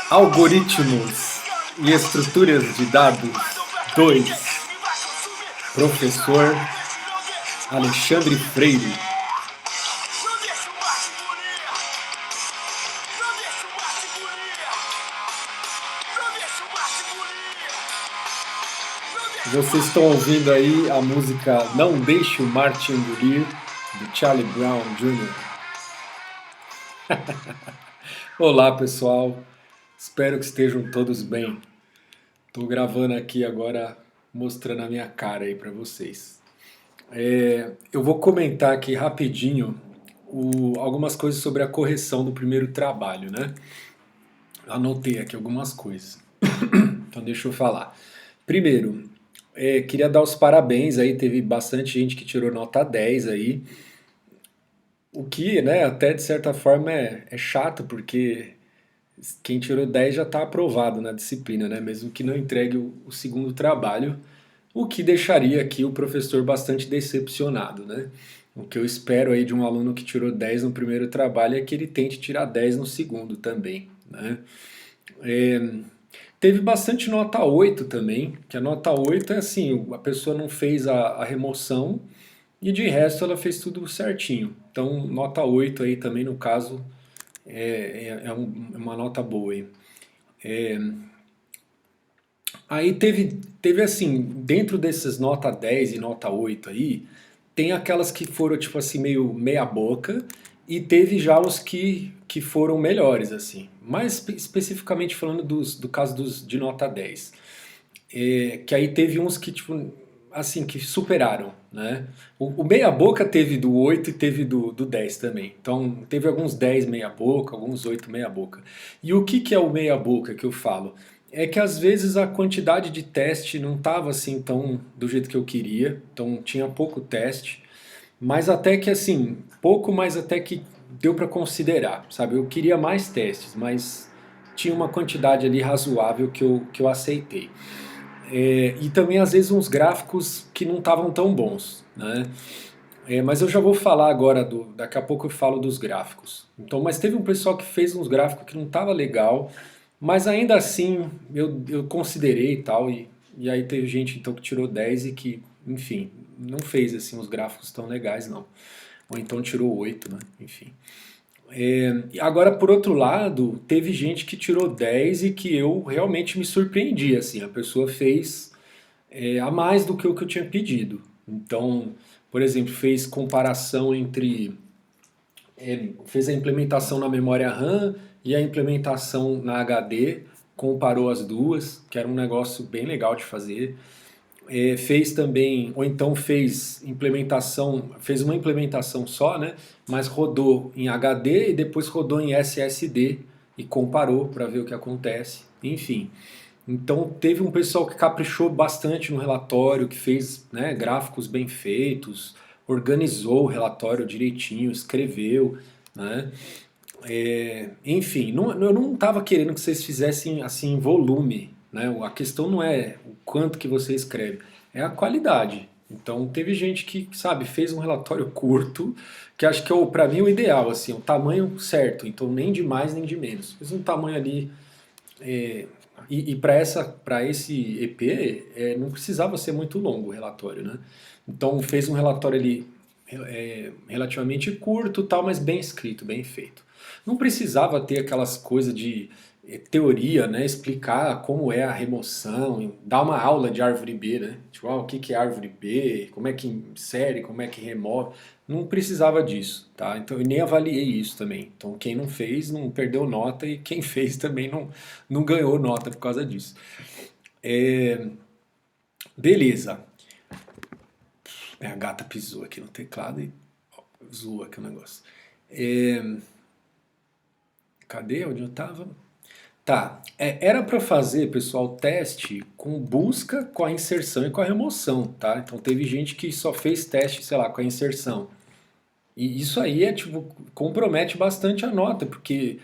Algoritmos e estruturas de dados 2. Professor Alexandre Freire. Vocês estão ouvindo aí a música Não Deixe o Mar Te Engolir, do Charlie Brown Jr. Olá pessoal, espero que estejam todos bem. Estou gravando aqui agora mostrando a minha cara aí para vocês. Eu vou comentar aqui rapidinho algumas coisas sobre a correção do primeiro trabalho, né? Anotei aqui algumas coisas. Então deixa eu falar. Primeiro, queria dar os parabéns aí, teve bastante gente que tirou nota 10 aí. O que, né, até de certa forma é chato, porque quem tirou 10 já está aprovado na disciplina, né? Mesmo que não entregue o segundo trabalho, o que deixaria aqui o professor bastante decepcionado, né? O que eu espero aí de um aluno que tirou 10 no primeiro trabalho é que ele tente tirar 10 no segundo também, né? É, Teve bastante nota 8 também, que a nota 8 é assim, a pessoa não fez a remoção e de resto ela fez tudo certinho. Então, nota 8 aí também no caso é uma nota boa aí. Aí teve assim, dentro desses nota 10 e nota 8 aí, tem aquelas que foram tipo assim meio meia boca e teve já os que foram melhores assim. Mais especificamente falando do caso de nota 10. Que aí teve uns que tipo assim que superaram, né? O meia boca teve do 8 e teve do 10 também. Então teve alguns 10 meia boca, alguns 8 meia boca. E o que é o meia boca que eu falo? É que às vezes a quantidade de teste não estava assim tão do jeito que eu queria, então tinha pouco teste, mas até que assim, pouco, mas até que deu para considerar, sabe? Eu queria mais testes, mas tinha uma quantidade ali razoável que eu aceitei. E também às vezes uns gráficos que não estavam tão bons, né? Mas eu já vou falar agora, daqui a pouco eu falo dos gráficos. Então, mas teve um pessoal que fez uns gráficos que não estava legal, mas ainda assim eu considerei e tal, e aí teve gente então que tirou 10 e que, enfim, não fez assim os gráficos tão legais não. Ou então tirou 8, né? Enfim. Agora, por outro lado, teve gente que tirou 10 e que eu realmente me surpreendi, assim, a pessoa fez a mais do que o que eu tinha pedido. Então, por exemplo, fez comparação entre fez a implementação na memória RAM e a implementação na HD, comparou as duas, que era um negócio bem legal de fazer. Fez também, ou então fez uma implementação só, né? Mas rodou em HD e depois rodou em SSD e comparou para ver o que acontece. Enfim, então teve um pessoal que caprichou bastante no relatório, que fez, né, gráficos bem feitos, organizou o relatório direitinho, escreveu, né? Enfim, eu não estava querendo que vocês fizessem assim volume, né? A questão não é o quanto que você escreve, é a qualidade. Então teve gente que, sabe, fez um relatório curto, que acho que é para mim o ideal, assim, o tamanho certo, então nem de mais nem de menos. Fez um tamanho ali e para esse EP não precisava ser muito longo o relatório, né? Então fez um relatório ali relativamente curto, tal, mas bem escrito, bem feito. Não precisava ter aquelas coisas de teoria, né? Explicar como é a remoção, dar uma aula de árvore B, né? Tipo, o que é árvore B, como é que insere, como é que remove. Não precisava disso, tá? Então eu nem avaliei isso também. Então quem não fez não perdeu nota e quem fez também não ganhou nota por causa disso. É, beleza. A gata pisou aqui no teclado e zoou aqui o negócio. É, cadê onde eu tava? Tá, era para fazer, pessoal, teste com busca, com a inserção e com a remoção, tá? Então teve gente que só fez teste, sei lá, com a inserção. E isso aí tipo, compromete bastante a nota, porque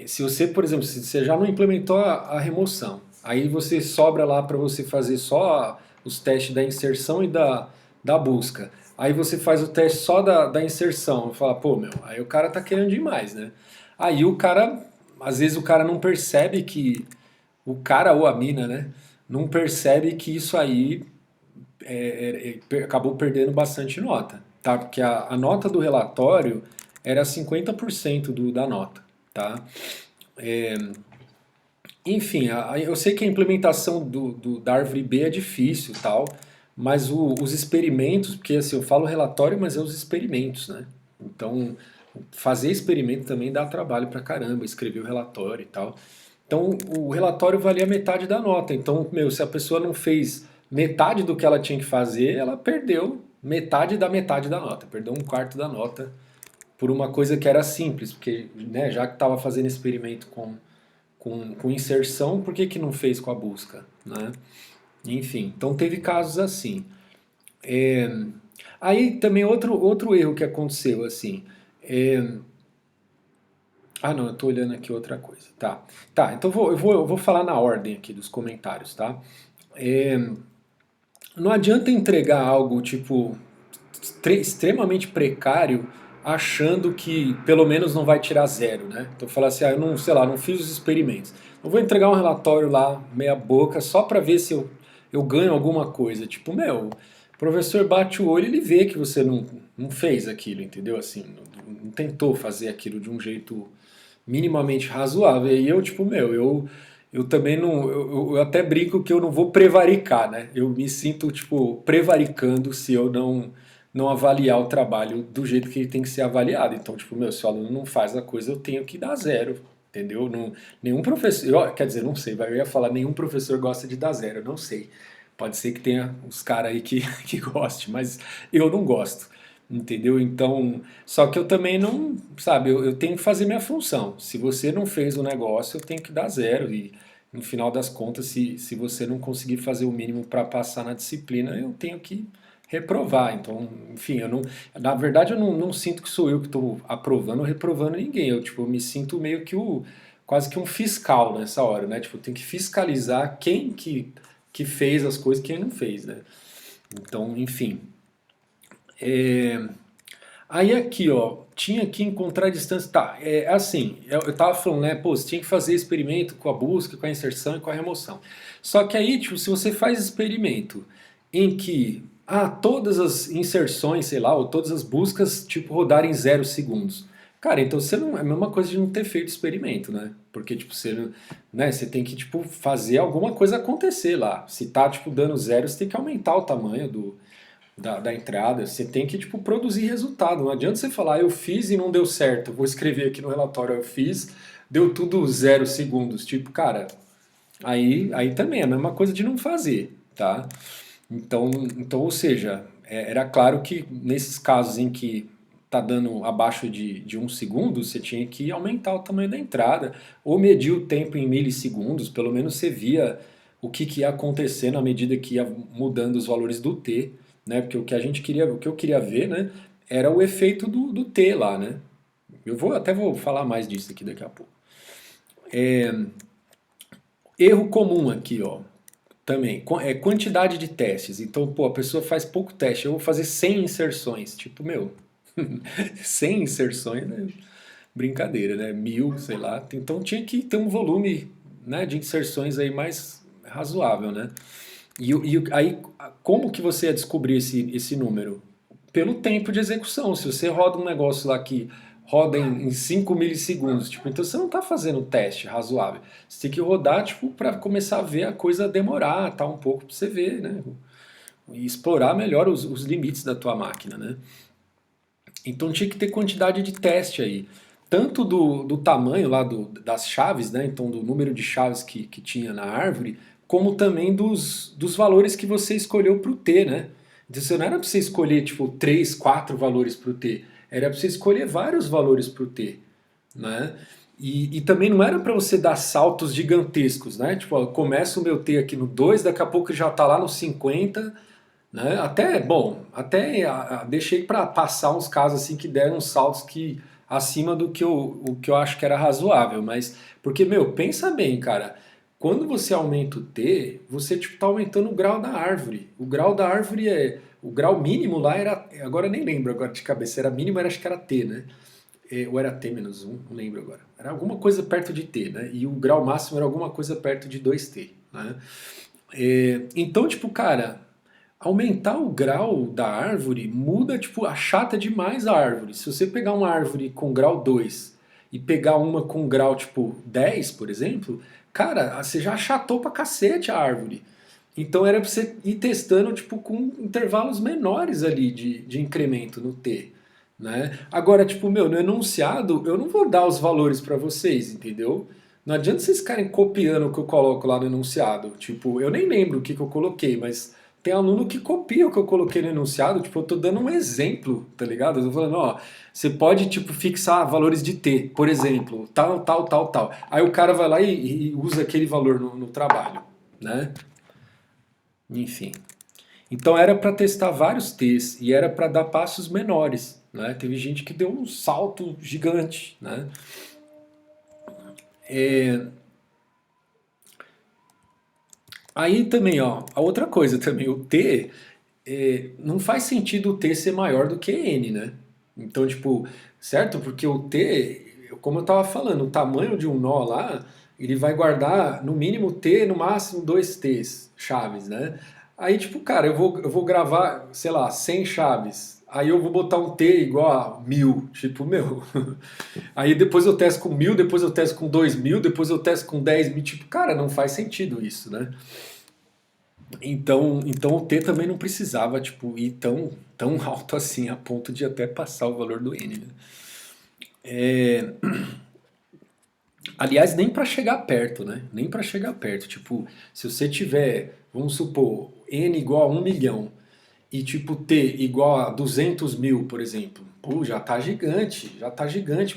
se você, por exemplo, se você já não implementou a remoção, aí você sobra lá para você fazer só os testes da inserção e da busca. Aí você faz o teste só da inserção e fala, pô, meu, aí o cara tá querendo demais, né? Aí o cara às vezes o cara não percebe que, o cara ou a mina, né? Não percebe que isso aí acabou perdendo bastante nota, tá? Porque a nota do relatório era 50% da nota, tá? Enfim, eu sei que a implementação da árvore B é difícil, tal, mas os experimentos, porque assim, eu falo relatório, mas é os experimentos, né? Então, fazer experimento também dá trabalho pra caramba, escrever o relatório e tal. Então, o relatório valia metade da nota. Então, meu, se a pessoa não fez metade do que ela tinha que fazer, ela perdeu metade da nota, perdeu um quarto da nota por uma coisa que era simples, porque né, já que estava fazendo experimento com inserção, por que, que não fez com a busca? Né? Enfim, então teve casos assim. É, aí também outro erro que aconteceu, assim. é, ah, não, eu tô olhando aqui outra coisa. Tá, tá, então eu vou falar na ordem aqui dos comentários, tá? É, não adianta entregar algo tipo extremamente precário achando que pelo menos não vai tirar zero, né? Então falar assim, eu não, sei lá, não fiz os experimentos. Eu vou entregar um relatório lá, meia boca, só para ver se eu ganho alguma coisa. Tipo, meu, o professor bate o olho e ele vê que você não fez aquilo, entendeu? Assim, não tentou fazer aquilo de um jeito minimamente razoável. E eu, tipo, meu, eu também não. Eu até brinco que eu não vou prevaricar, né? Eu me sinto, tipo, prevaricando se eu não avaliar o trabalho do jeito que ele tem que ser avaliado. Então, tipo, meu, se o aluno não faz a coisa, eu tenho que dar zero. Entendeu? Não, nenhum professor. Quer dizer, não sei, eu ia falar, nenhum professor gosta de dar zero, eu não sei. Pode ser que tenha uns caras aí que goste, mas eu não gosto. Entendeu? Então, só que eu também não, sabe, eu tenho que fazer minha função. Se você não fez o negócio, eu tenho que dar zero. E no final das contas, se você não conseguir fazer o mínimo para passar na disciplina, eu tenho que reprovar. Então, enfim, eu não, na verdade, eu não sinto que sou eu que estou aprovando ou reprovando ninguém. Eu, tipo, me sinto meio que quase que um fiscal nessa hora, né? Tipo, eu tenho que fiscalizar quem que fez as coisas e quem não fez, né? Então, enfim. Aí aqui, ó, tinha que encontrar a distância. Tá, é assim, eu tava falando, né? Pô, você tinha que fazer experimento com a busca, com a inserção e com a remoção. Só que aí, tipo, se você faz experimento em que todas as inserções, sei lá, ou todas as buscas, tipo, rodarem 0 segundos. Cara, então você não. É a mesma coisa de não ter feito experimento, né? Porque, tipo, né, você tem que, tipo, fazer alguma coisa acontecer lá. Se tá, tipo, dando zero, você tem que aumentar o tamanho da entrada, você tem que tipo, produzir resultado. Não adianta você falar, eu fiz e não deu certo. Vou escrever aqui no relatório, eu fiz, deu tudo 0 segundos. Tipo, cara, aí também é a mesma coisa de não fazer, tá? Então ou seja, era claro que nesses casos em que tá dando abaixo de 1 segundo, você tinha que aumentar o tamanho da entrada, ou medir o tempo em milissegundos, pelo menos você via o que ia acontecer na medida que ia mudando os valores do t, né? Porque o que eu queria ver, né, era o efeito do t lá, né? Até vou falar mais disso aqui daqui a pouco. Erro comum aqui, ó. Também, é quantidade de testes. Então, pô, a pessoa faz pouco teste. Eu vou fazer 100 inserções. Tipo, meu, 100 inserções é brincadeira, né? 1000, sei lá. Então tinha que ter um volume, né, de inserções aí mais razoável, né? E aí, como que você ia descobrir esse número? Pelo tempo de execução. Se você roda um negócio lá que roda em 5 milissegundos, tipo, então você não está fazendo um teste razoável. Você tem que rodar, tipo, para começar a ver a coisa demorar, tá um pouco para você ver, né? E explorar melhor os limites da tua máquina, né? Então tinha que ter quantidade de teste aí. Tanto do tamanho lá das chaves, né? Então do número de chaves que tinha na árvore, como também dos valores que você escolheu para o T, né? Então você não era para você escolher tipo 3, 4 valores para o T. Era para você escolher vários valores para o T, né? E também não era para você dar saltos gigantescos, né? Tipo, ó, começa o meu T aqui no 2, daqui a pouco já está lá no 50, né? Até, bom, até deixei para passar uns casos assim que deram saltos que acima do que o que eu acho que era razoável, mas porque, meu, pensa bem, cara, quando você aumenta o T, você tipo tá aumentando o grau da árvore. O grau da árvore o grau mínimo lá era, agora eu nem lembro agora de cabeça, era mínimo, era acho que era T, né? ou era t menos um, não lembro agora. Era alguma coisa perto de t, né? E o grau máximo era alguma coisa perto de 2t, né? Então, tipo, cara, aumentar o grau da árvore muda, tipo, achata demais a árvore. Se você pegar uma árvore com grau 2 e pegar uma com grau, tipo, 10, por exemplo, cara, você já achatou pra cacete a árvore. Então era pra você ir testando, tipo, com intervalos menores ali de incremento no T, né? Agora, tipo, meu, no enunciado eu não vou dar os valores pra vocês, entendeu? Não adianta vocês ficarem copiando o que eu coloco lá no enunciado. Tipo, eu nem lembro o que eu coloquei, mas tem aluno que copia o que eu coloquei no enunciado. Tipo, eu tô dando um exemplo, tá ligado? Eu tô falando, ó, você pode, tipo, fixar valores de T, por exemplo, tal, tal, tal, tal. Aí o cara vai lá e usa aquele valor no trabalho, né? Enfim. Então era para testar vários T's e era para dar passos menores, né? Teve gente que deu um salto gigante, né? Aí também, ó, a outra coisa também, o T, não faz sentido o T ser maior do que N, né? Então, tipo, certo? Porque o T, como eu tava falando, o tamanho de um nó lá, ele vai guardar no mínimo T, no máximo 2T's chaves, né? Aí, tipo, cara, eu vou gravar, sei lá, 100 chaves. Aí eu vou botar um T igual a 1000. Tipo, meu. Aí depois eu testo com 1000, depois eu testo com 2000, depois eu testo com 10.000. Tipo, cara, não faz sentido isso, né? Então o T também não precisava, tipo, ir tão alto assim, a ponto de até passar o valor do N, né? Aliás, nem para chegar perto, né? Nem para chegar perto. Tipo, se você tiver, vamos supor, N igual a 1 milhão e tipo T igual a 200 mil, por exemplo. Pô, já tá gigante,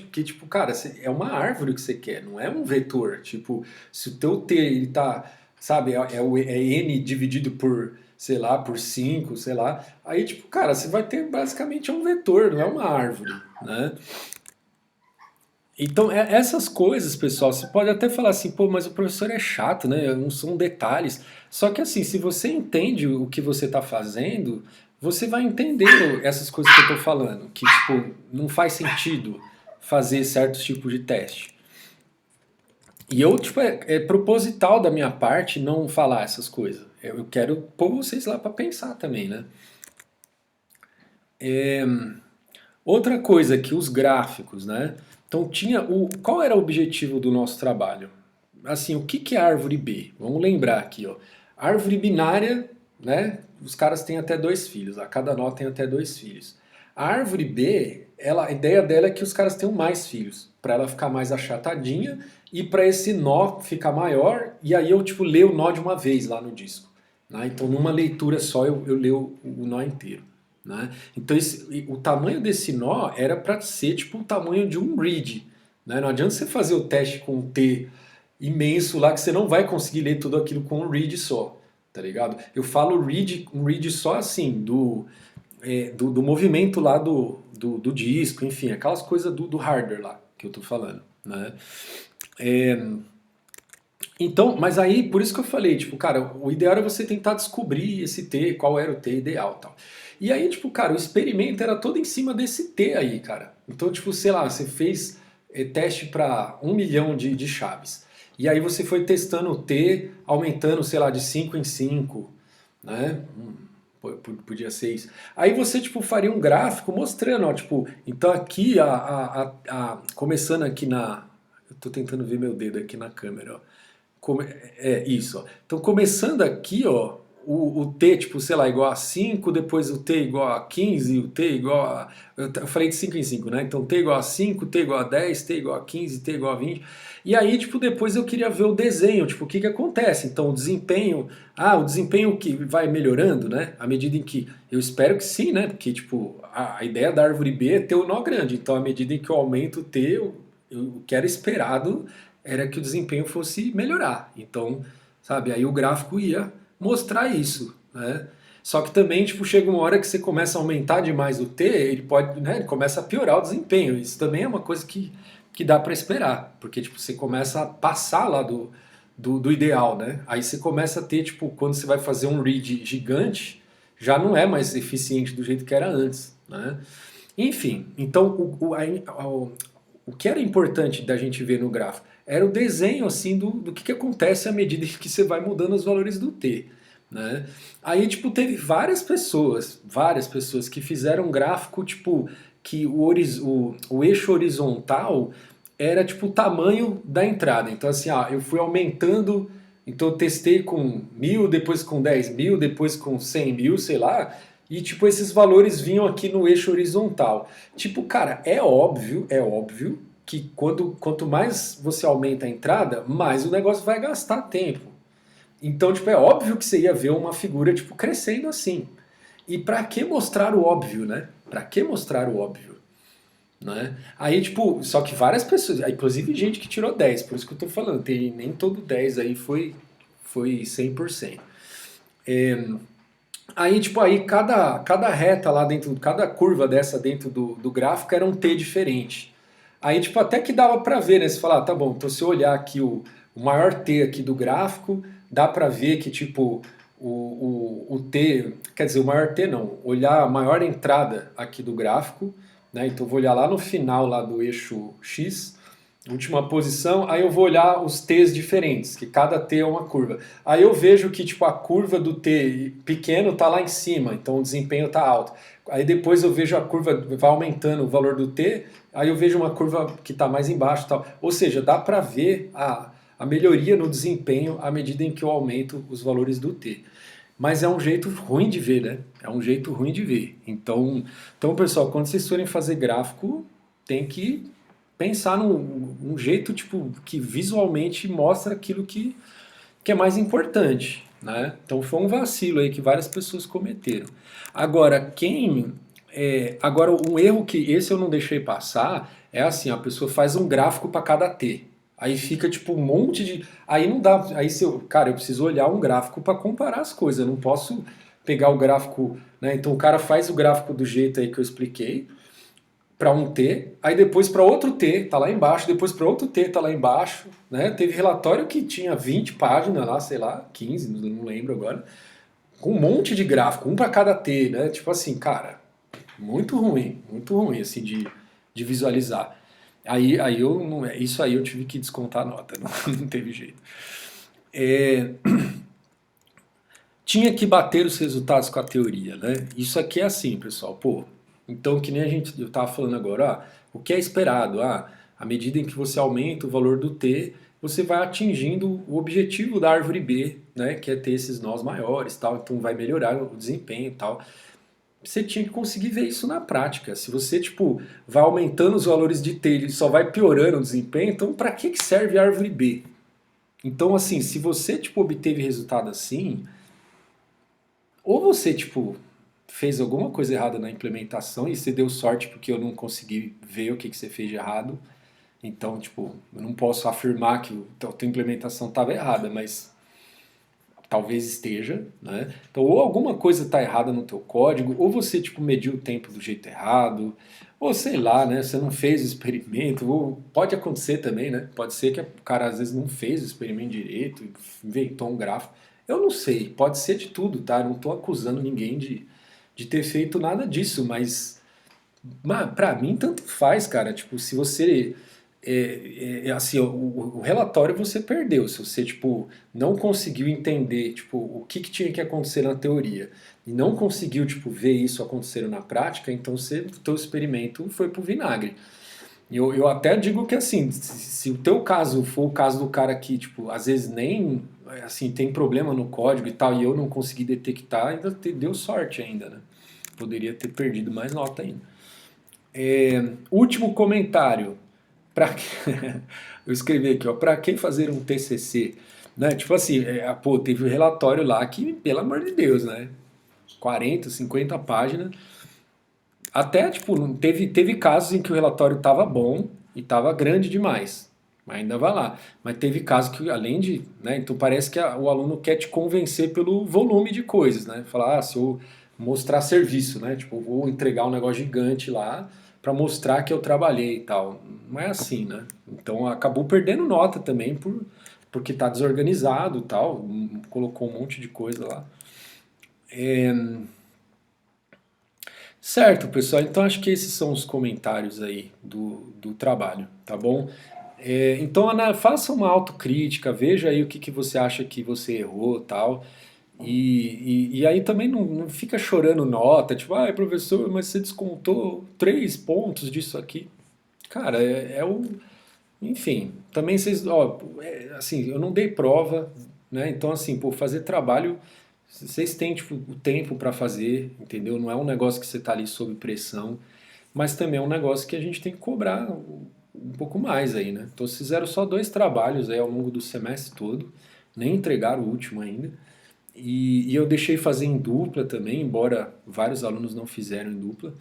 porque tipo, cara, é uma árvore que você quer, não é um vetor. Tipo, se o teu T, ele tá, sabe, é N dividido por, sei lá, por 5, sei lá, aí tipo, cara, você vai ter basicamente um vetor, não é uma árvore, né? Então, essas coisas, pessoal, você pode até falar assim, pô, mas o professor é chato, né? Não são detalhes. Só que assim, se você entende o que você está fazendo, você vai entender essas coisas que eu estou falando, que tipo, não faz sentido fazer certos tipos de teste. E eu, tipo, é proposital da minha parte não falar essas coisas. Eu quero pôr vocês lá para pensar também, né? Outra coisa que os gráficos, né? Então tinha qual era o objetivo do nosso trabalho? Assim, o que que é árvore B? Vamos lembrar aqui, ó. Árvore binária, né? Os caras têm até dois filhos, a cada nó tem até dois filhos. A árvore B, a ideia dela é que os caras tenham mais filhos, para ela ficar mais achatadinha e para esse nó ficar maior, e aí eu tipo leio o nó de uma vez lá no disco, né? Então numa leitura só eu leio o nó inteiro. Né? Então o tamanho desse nó era para ser tipo o tamanho de um read. Né? Não adianta você fazer o teste com um T imenso lá que você não vai conseguir ler tudo aquilo com um read só. Tá ligado? Eu falo read, um read só assim, do movimento lá do disco, enfim, aquelas coisas do hardware lá que eu tô falando. Né? Então, mas aí, por isso que eu falei, tipo, cara, o ideal era você tentar descobrir esse T, qual era o T ideal e tal. E aí, tipo, cara, o experimento era todo em cima desse T aí, cara. Então, tipo, sei lá, você fez teste para 1 milhão de chaves. E aí você foi testando o T, aumentando, sei lá, de 5 em 5, né? Podia ser isso. Aí você, tipo, faria um gráfico mostrando, ó, tipo, então aqui, começando aqui na... Eu tô tentando ver meu dedo aqui na câmera, ó. Isso, ó. Então começando aqui, ó, o T, tipo, sei lá, igual a 5, depois o T igual a 15, o T igual a... Eu falei de 5 em 5, né? Então T igual a 5, T igual a 10, T igual a 15, T igual a 20. E aí, tipo, depois eu queria ver o desenho, tipo, o que que acontece. Então o desempenho que vai melhorando, né? À medida em que... Eu espero que sim, né? Porque, tipo, a ideia da árvore B é ter o nó grande. Então, à medida em que eu aumento o T, o que era esperado era que o desempenho fosse melhorar. Então, sabe, aí o gráfico ia mostrar isso, né? Só que também, tipo, chega uma hora que você começa a aumentar demais o T, ele pode, né, ele começa a piorar o desempenho. Isso também é uma coisa que dá para esperar, porque, tipo, você começa a passar lá do ideal, né? Aí você começa a ter, tipo, quando você vai fazer um read gigante, já não é mais eficiente do jeito que era antes, né? Enfim, então o que era importante da gente ver no gráfico era o desenho assim do que acontece à medida que você vai mudando os valores do t, né? Aí tipo teve várias pessoas que fizeram um gráfico tipo que o eixo horizontal era tipo o tamanho da entrada. Então assim, eu fui aumentando, então eu testei com 1.000, depois com 10.000, depois com 100.000, sei lá. E tipo, esses valores vinham aqui no eixo horizontal. Tipo, cara, é óbvio que quanto mais você aumenta a entrada, mais o negócio vai gastar tempo. Então, tipo, é óbvio que você ia ver uma figura, tipo, crescendo assim. E pra que mostrar o óbvio, né? Pra que mostrar o óbvio, né? Aí, tipo, só que várias pessoas, inclusive gente que tirou 10, por isso que eu tô falando, tem, nem todo 10 aí foi 100%. Aí, tipo, aí cada reta lá dentro, cada curva dessa dentro do gráfico era um T diferente. Aí, tipo, até que dava pra ver, né? Você fala, tá bom, então se eu olhar aqui o maior T aqui do gráfico, dá pra ver que, tipo, o T, quer dizer, o maior T não, olhar a maior entrada aqui do gráfico, né? Então eu vou olhar lá no final lá do eixo X, última posição, aí eu vou olhar os T's diferentes, que cada T é uma curva. Aí eu vejo que tipo a curva do T pequeno está lá em cima, então o desempenho está alto. Aí depois eu vejo a curva vai aumentando o valor do T, aí eu vejo uma curva que está mais embaixo, tal. Ou seja, dá para ver a melhoria no desempenho à medida em que eu aumento os valores do T. Mas é um jeito ruim de ver, né? É um jeito ruim de ver. Então pessoal, quando vocês forem fazer gráfico, tem que pensar num jeito tipo que visualmente mostra aquilo que é mais importante, né? Então foi um vacilo aí que várias pessoas cometeram. Agora, agora um erro que esse eu não deixei passar é assim, a pessoa faz um gráfico para cada T. Aí fica tipo um monte de, aí não dá, aí se eu, cara, eu preciso olhar um gráfico para comparar as coisas, eu não posso pegar o gráfico, né? Então o cara faz o gráfico do jeito aí que eu expliquei, para um T, aí depois para outro T, tá lá embaixo, depois para outro T, tá lá embaixo, né? Teve relatório que tinha 20 páginas lá, sei lá, 15, não lembro agora, com um monte de gráfico, um para cada T, né? Tipo assim, cara, muito ruim assim de visualizar. Aí eu não, isso aí eu tive que descontar a nota, não teve jeito. É, tinha que bater os resultados com a teoria, né? Isso aqui é assim, pessoal. Pô, então que nem eu estava falando agora, o que é esperado? À medida em que você aumenta o valor do T, você vai atingindo o objetivo da árvore B, né? Que é ter esses nós maiores, tal. Então vai melhorar o desempenho, e tal. Você tinha que conseguir ver isso na prática. Se você tipo vai aumentando os valores de T, ele só vai piorando o desempenho. Então para que serve a árvore B? Então assim, se você tipo obteve resultado assim ou você, tipo, fez alguma coisa errada na implementação e você deu sorte porque eu não consegui ver o que você fez de errado. Então, tipo, eu não posso afirmar que a tua implementação estava errada, mas talvez esteja, né? Então, ou alguma coisa está errada no teu código, ou você, tipo, mediu o tempo do jeito errado, ou sei lá, né? Você não fez o experimento, ou pode acontecer também, né? Pode ser que o cara às vezes não fez o experimento direito, inventou um gráfico. Eu não sei, pode ser de tudo, tá? Eu não estou acusando ninguém de ter feito nada disso, mas pra mim tanto faz, cara. Tipo, se você assim, o relatório você perdeu. Se você tipo não conseguiu entender tipo o que tinha que acontecer na teoria e não conseguiu tipo ver isso acontecendo na prática, então o teu experimento foi pro vinagre. Eu até digo que assim, se o teu caso for o caso do cara que tipo às vezes nem assim tem problema no código e tal e eu não consegui detectar, ainda deu sorte ainda, né? Poderia ter perdido mais nota ainda. Último comentário. Pra... Eu escrevi aqui, ó, para que fazer um TCC? Né? Tipo assim, pô, teve um relatório lá que, pelo amor de Deus, né? 40, 50 páginas. Até, tipo, teve casos em que o relatório estava bom e estava grande demais. Mas ainda vai lá. Mas teve casos que, além de. Né, então parece que o aluno quer te convencer pelo volume de coisas, né? Falar, se eu mostrar serviço, né? Tipo, eu vou entregar um negócio gigante lá para mostrar que eu trabalhei e tal. Não é assim, né? Então acabou perdendo nota também porque tá desorganizado e tal. Colocou um monte de coisa lá. Certo, pessoal. Então acho que esses são os comentários aí do trabalho, tá bom? Então, Ana, faça uma autocrítica, veja aí o que você acha que você errou, tal. E aí também não fica chorando nota, tipo, ah, professor, mas você descontou 3 pontos disso aqui. Cara, é o. Enfim, também vocês, ó, assim, eu não dei prova, né? Então, assim, por fazer trabalho, vocês têm, tipo, o tempo para fazer, entendeu? Não é um negócio que você tá ali sob pressão, mas também é um negócio que a gente tem que cobrar um pouco mais aí, né? Então, vocês fizeram só 2 trabalhos aí ao longo do semestre todo, nem entregaram o último ainda. E eu deixei fazer em dupla também, embora vários alunos não fizeram em dupla,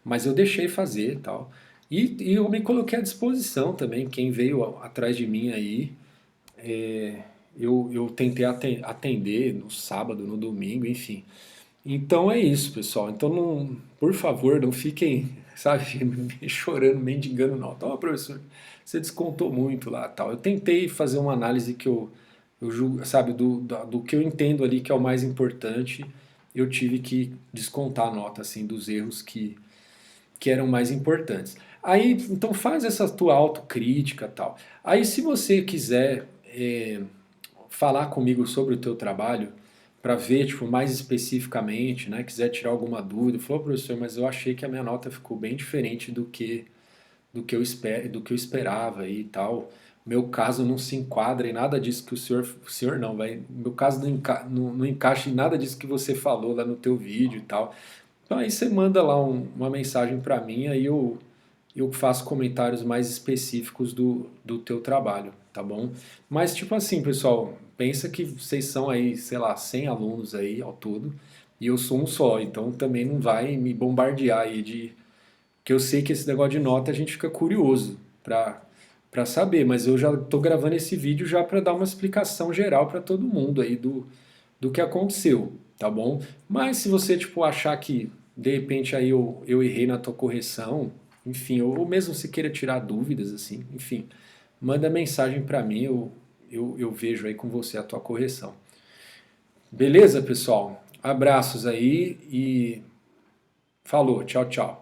mas eu deixei fazer e tal. E eu me coloquei à disposição também, quem veio atrás de mim aí, eu tentei atender no sábado, no domingo, enfim. Então é isso, pessoal. Então, não, por favor, não fiquem, sabe, chorando, mendigando nota. Ó, professor, você descontou muito lá, tal. Eu tentei fazer uma análise que eu julgo, sabe, do que eu entendo ali que é o mais importante. Eu tive que descontar a nota, assim, dos erros que eram mais importantes. Aí, então faz essa tua autocrítica, tal. Aí, se você quiser falar comigo sobre o teu trabalho, para ver, tipo, mais especificamente, né? Quiser tirar alguma dúvida, falou, professor, mas eu achei que a minha nota ficou bem diferente do que eu esperava e tal. Meu caso não se enquadra em nada disso que o senhor não, vai. Meu caso não encaixa em nada disso que você falou lá no teu vídeo e tal. Então aí você manda lá uma mensagem para mim, aí eu faço comentários mais específicos do teu trabalho, tá bom? Mas tipo assim, pessoal, pensa que vocês são aí, sei lá, 100 alunos aí ao todo, e eu sou um só, então também não vai me bombardear aí de... que eu sei que esse negócio de nota a gente fica curioso para saber, mas eu já tô gravando esse vídeo já para dar uma explicação geral para todo mundo aí do que aconteceu, tá bom? Mas se você tipo achar que de repente aí eu errei na tua correção, enfim, ou mesmo se queira tirar dúvidas assim, enfim, manda mensagem para mim, eu vejo aí com você a tua correção. Beleza, pessoal? Abraços aí e falou, tchau, tchau.